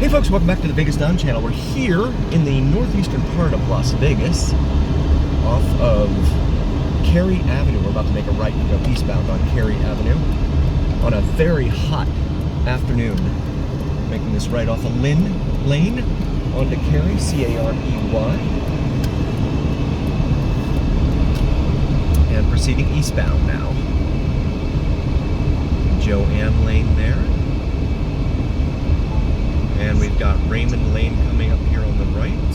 Hey folks, welcome back to the Vegas Down channel. We're here in the northeastern part of Las Vegas, off of Cary Avenue. We're about to make a right and go eastbound on Cary Avenue on a very hot afternoon. Making this right off of Lynn Lane onto Cary, C-A-R-E-Y. And proceeding eastbound now. Joanne Lane there. And we've got Raymond Lane coming up here on the right.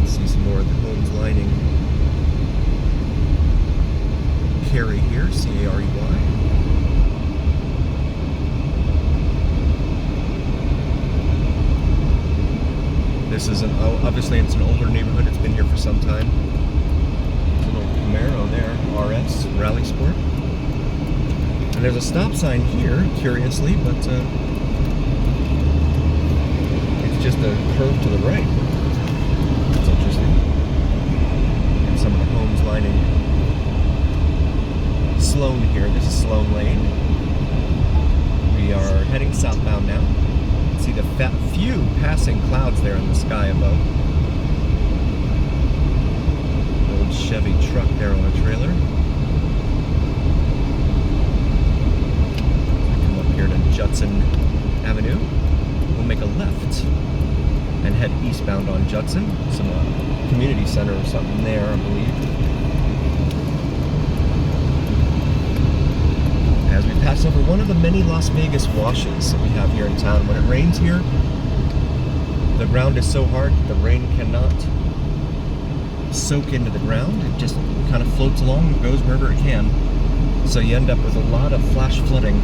See some more of the homes lining Cary here, C-A-R-E-Y. This is obviously it's an older neighborhood. It's been here for some time. Little Camaro there, RS, Rally Sport. And there's a stop sign here, curiously, but it's just a curve to the right. That's interesting. And some of the homes lining Sloan here. This is Sloan Lane. We are heading southbound now. See the few passing clouds there in the sky above. Old Chevy truck there on a trailer. Come up here to Judson Avenue. We'll make a left and head eastbound on Judson. Some community center or something there, I believe. As we pass over one of the many Las Vegas washes that we have here in town. When it rains here, the ground is so hard that the rain cannot soak into the ground. It just kind of floats along and goes wherever it can. So you end up with a lot of flash flooding.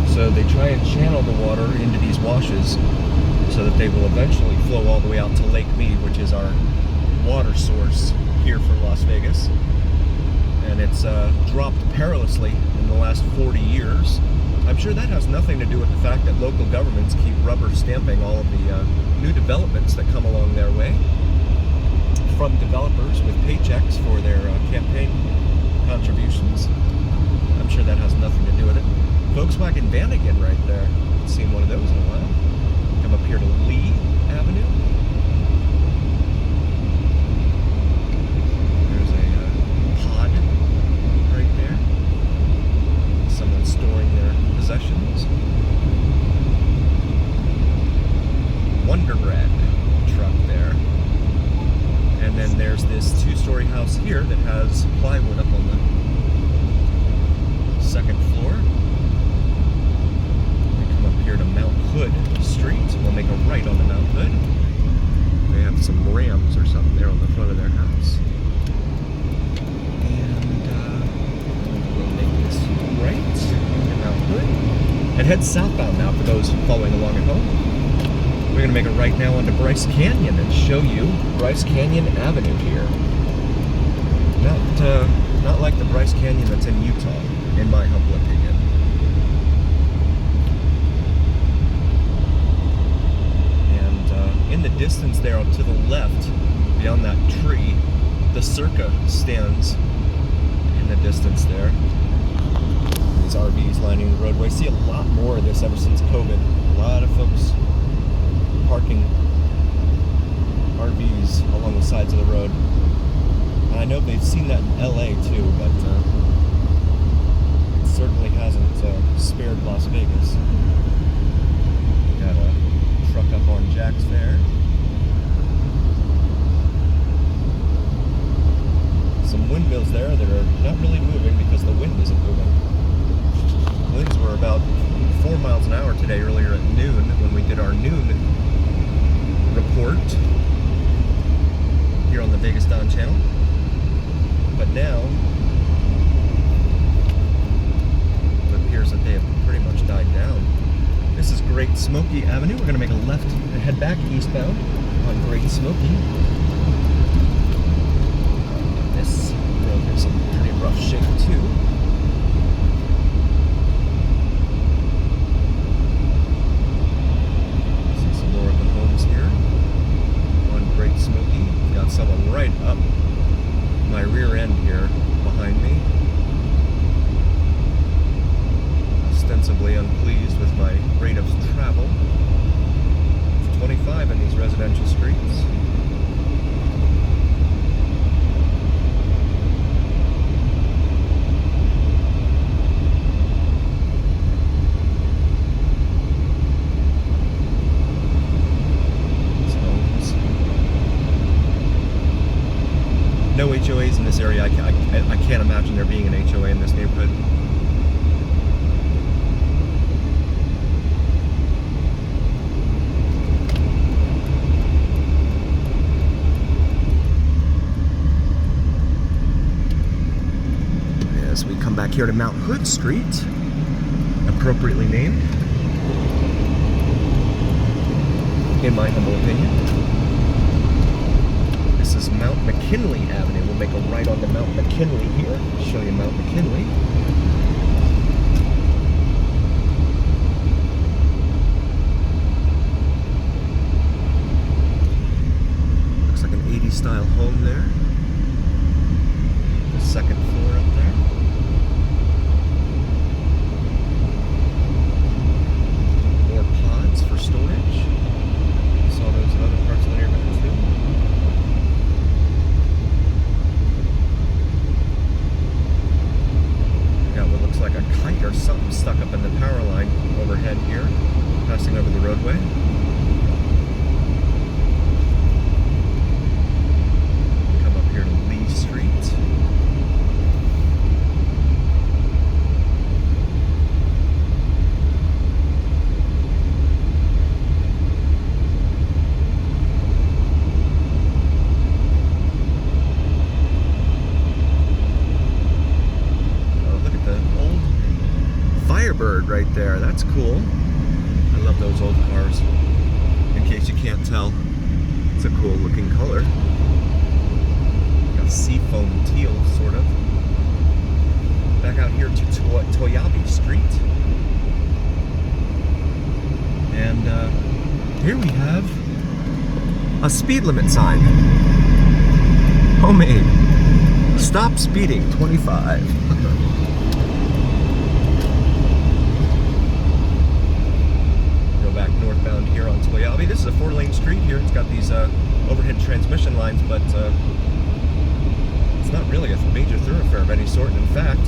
So they try and channel the water into these washes so that they will eventually flow all the way out to Lake Mead, which is our water source here for Las Vegas. And it's dropped perilously in the last 40 years. I'm sure that has nothing to do with the fact that local governments keep rubber stamping all of the new developments that come along their way from developers with paychecks for their campaign contributions. I'm sure that has nothing to do with it. Volkswagen van again right there. Haven't seen one of those in a while. Come up here to Lee Avenue. There's a pod right there. Someone storing their possessions. Wonder Bread truck there. And then there's this two-story house here that has plywood up on the second floor. We come up here to Mount Hood Street. We'll make a right on the Mount Hood. They have some Rams or something there on the front of their house. And we'll make this right on Mount Hood. And head southbound now for those following along at home. We're going to make a right now onto Bryce Canyon and show you Bryce Canyon Avenue here. Not like the Bryce Canyon that's in Utah, in my humble opinion. And in the distance there to the left, beyond that tree, the Circa stands in the distance there. These RVs lining the roadway. See a lot more of this ever since COVID. A lot of folks parking RVs along the sides of the road. And I know they've seen that in LA too, but it certainly hasn't spared Las Vegas. Got a truck up on jacks there. Some windmills there that are not really moving because the wind isn't moving. Winds were about 4 miles an hour today earlier at noon when we did our noon report here on the Vegas Down channel. But now it appears that they have pretty much died down. This is Great Smoky Avenue. We're going to make a left and head back eastbound on Great Smoky. This road is in pretty rough shape too. See some more of the homes here on Great Smoky. Got someone right up my rear end here behind me. Ostensibly unpleased with my rate of travel. area. I can't imagine there being an HOA in this neighborhood. As we come back here to Mount Hood Street, appropriately named, in my humble opinion. This is Mount McKinley Avenue. We'll make a right onto Mount McKinley here. Show you Mount McKinley. Looks like an 80s style home there. The second floor up there. More pods for storage. Saw those in other parts of the neighborhood too. Got what looks like a kite or something stuck up in the power line overhead here, passing over the roadway. Come up here to Lee Street. Firebird right there. That's cool. I love those old cars. In case you can't tell, it's a cool looking color. Got seafoam teal, sort of. Back out here to Toyabe Street. And here we have a speed limit sign. Homemade. Stop speeding, 25. Back northbound here on Toyabe. This is a 4-lane street here. It's got these overhead transmission lines, but it's not really a major thoroughfare of any sort. And in fact,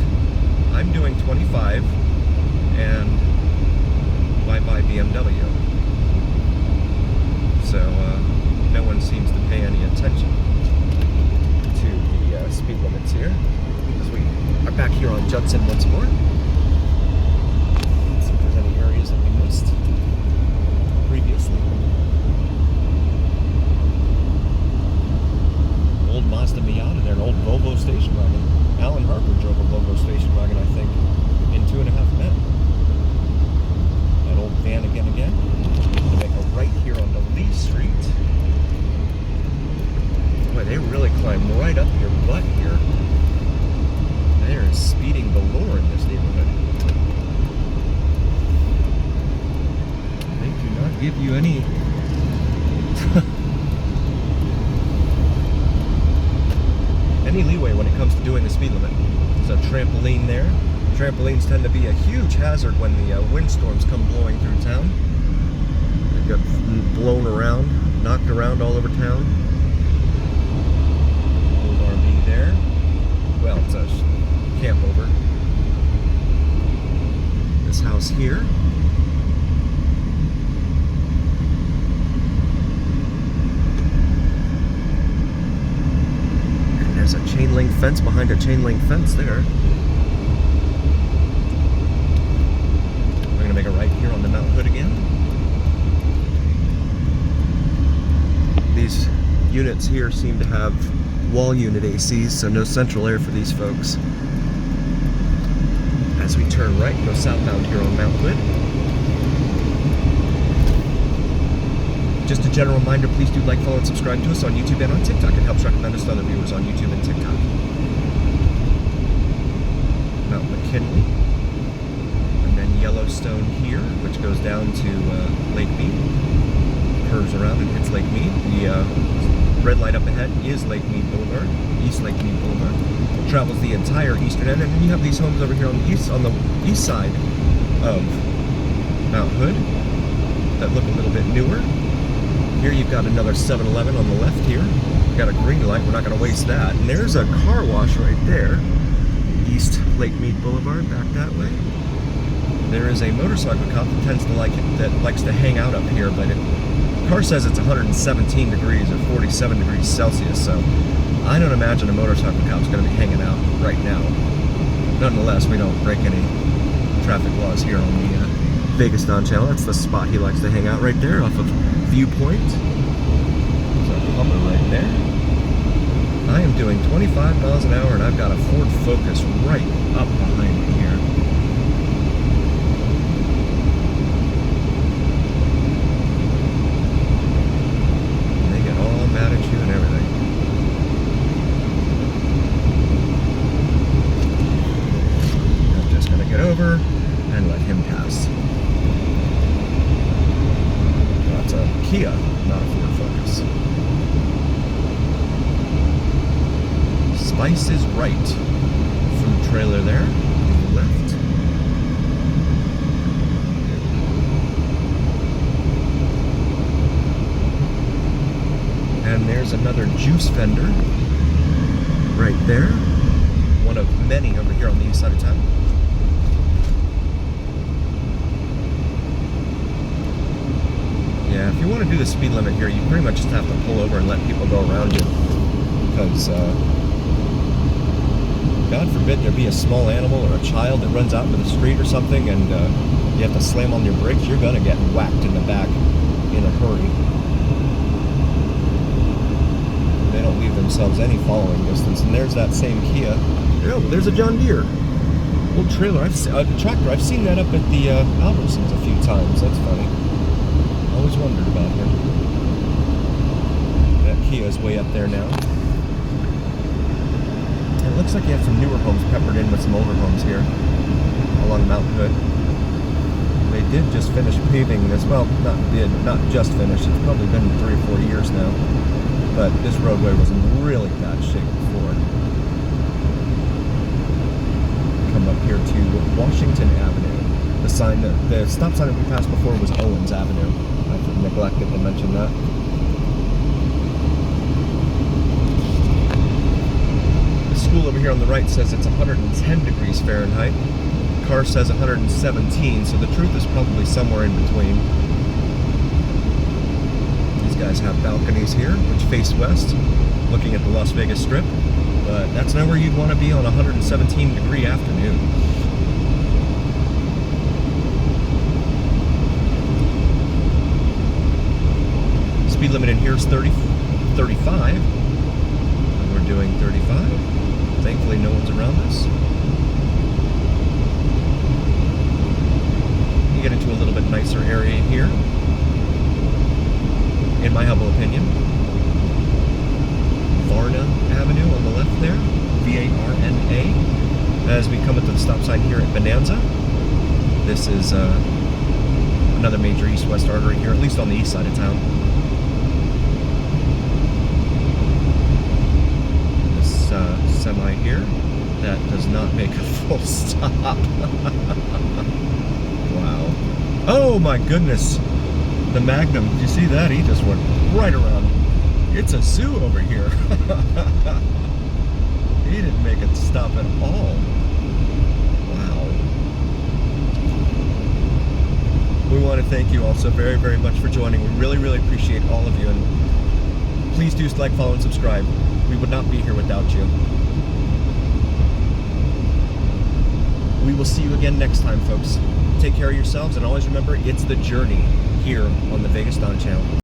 I'm doing 25 and bye-bye BMW. So no one seems to pay any attention to the speed limits here. As we are back here on Judson once more. Let's see if there's any areas that we missed previously. Old Mazda Miata there, an old Volvo station wagon. Alan Harper drove a Volvo station wagon, I think, in 2.5 Men. That old van again. We'll make a right here onto Lee Street. Boy, they really climb right up your butt here. There is speeding galore in this neighborhood. Give you any leeway when it comes to doing the speed limit. There's a trampoline there. Trampolines tend to be a huge hazard when the windstorms come blowing through town. They get blown around, knocked around all over town. Old RV there. Well, it's a camp over. This house here. There's a chain link fence behind a chain link fence there. We're going to make a right here on the Mount Hood again. These units here seem to have wall unit ACs, so no central air for these folks. As we turn right and go southbound here on Mount Hood. Just a general reminder, please do like, follow, and subscribe to us on YouTube and on TikTok. It helps recommend us to other viewers on YouTube and TikTok. Mount McKinley. And then Yellowstone here, which goes down to Lake Mead. Curves around and hits Lake Mead. The red light up ahead is Lake Mead Boulevard, East Lake Mead Boulevard. Travels the entire eastern end, and then you have these homes over here on the east side of Mount Hood that look a little bit newer. Here you've got another 7-Eleven on the left here. You've got a green light, we're not going to waste that. And there's a car wash right there. East Lake Mead Boulevard, back that way. There is a motorcycle cop that likes to hang out up here, but the car says it's 117 degrees or 47 degrees Celsius, so I don't imagine a motorcycle cop's going to be hanging out right now. Nonetheless, we don't break any traffic laws here on the Vegas Don channel. That's the spot he likes to hang out right there off of Viewpoint. There's a Hummer right there. I am doing 25 miles an hour and I've got a Ford Focus right up behind me here. And they get all mad at you and everything. I'm just going to get over and let him pass. That's a Kia, not a Ford Focus. Spice is Right. Food trailer there, on the left. And there's another juice vendor right there. One of many over here on the east side of town. Yeah, if you want to do the speed limit here, you pretty much just have to pull over and let people go around you. Because, God forbid there be a small animal or a child that runs out into the street or something and you have to slam on your brakes, you're going to get whacked in the back in a hurry. They don't leave themselves any following distance. And there's that same Kia. Oh, there's a John Deere. Old trailer. A tractor. I've seen that up at the Albertsons a few times. That's funny. Always wondered about him. That Kia is way up there now. It looks like you have some newer homes peppered in with some older homes here along Mount Hood. They did just finish paving this. Well, not just finish. It's probably been 3 or 4 years now. But this roadway was in really bad shape before. Come up here to Washington Avenue. The stop sign that we passed before was Owens Avenue. I neglected to mention that. The school over here on the right says it's 110 degrees Fahrenheit. Car says 117, so the truth is probably somewhere in between. These guys have balconies here, which face west, looking at the Las Vegas Strip. But that's not where you'd want to be on a 117-degree afternoon. Speed limit in here is 35. And we're doing 35. Thankfully, no one's around us. You get into a little bit nicer area here, in my humble opinion. Varna Avenue on the left there, V-A-R-N-A. As we come up to the stop sign here at Bonanza, this is another major east-west artery here, at least on the east side of town. This semi here, that does not make a full stop. Wow. Oh my goodness. The Magnum, did you see that? He just went right around. It's a zoo over here. He didn't make it stop at all. Wow. We want to thank you all so very, very much for joining. We really, really appreciate all of you. And please do like, follow, and subscribe. We would not be here without you. We will see you again next time, folks. Take care of yourselves, and always remember, it's the journey here on the Vegas Don channel.